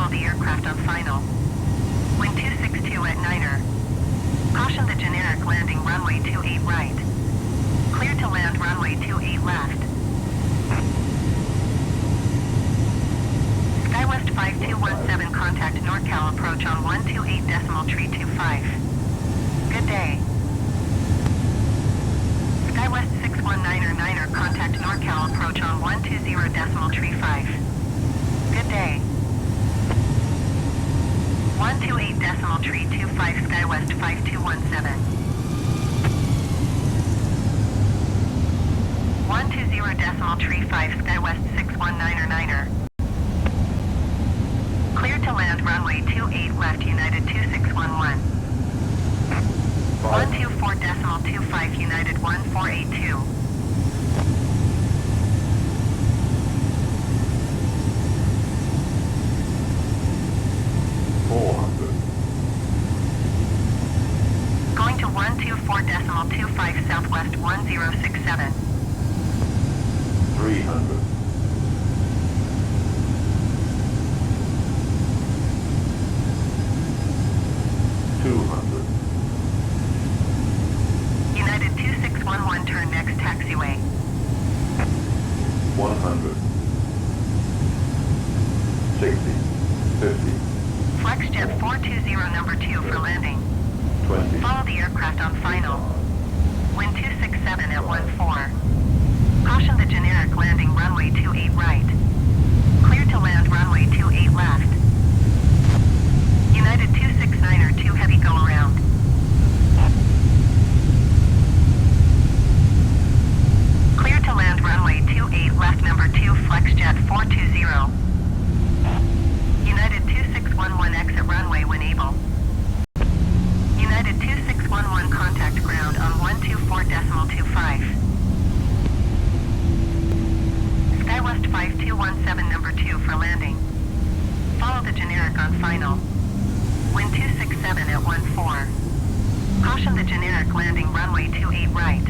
Follow the aircraft on final. Wind 262 at Niner. Caution the generic landing runway 28 right. Clear to land runway 28 left. SkyWest 5217 contact NorCal approach on 128.325. Good day. SkyWest 619er contact NorCal approach on 120.35. Good day. 128.325 SkyWest 5217. 120.35 SkyWest 619er. Clear to land runway 28 left United 2611. 124.25 United 1482. Going to 124.25 Southwest 1067. 300. 200. United 2611 turn next taxiway. 100. 60. 50. FlexJet 420 number 2 for landing. 20. Follow the aircraft on final. Wind 267 at 14. Caution the generic landing runway 28 right. Clear to land runway 28 left. United 269er 2 heavy go around. Clear to land runway 28 left number 2 FlexJet 420. United 2611 exit runway when able. United 2611 contact ground on 124.25. SkyWest 5217 number 2 for landing. Follow the generic on final. Wind 267 at 14. Caution the generic landing runway 28 right.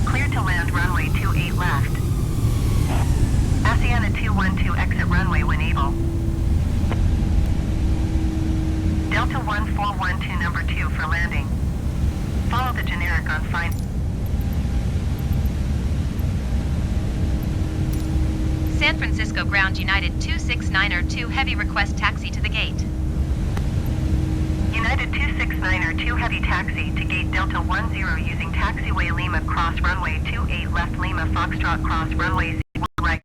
Clear to land runway 28 left. Asiana 212 exit runway when able. Delta 1412 number 2 for landing. Follow the generic on final. San Francisco ground United 269er 2 heavy request taxi to the gate. United 269er 2 heavy taxi to gate Delta 10 using taxiway Lima cross runway 28 left Lima Foxtrot cross runway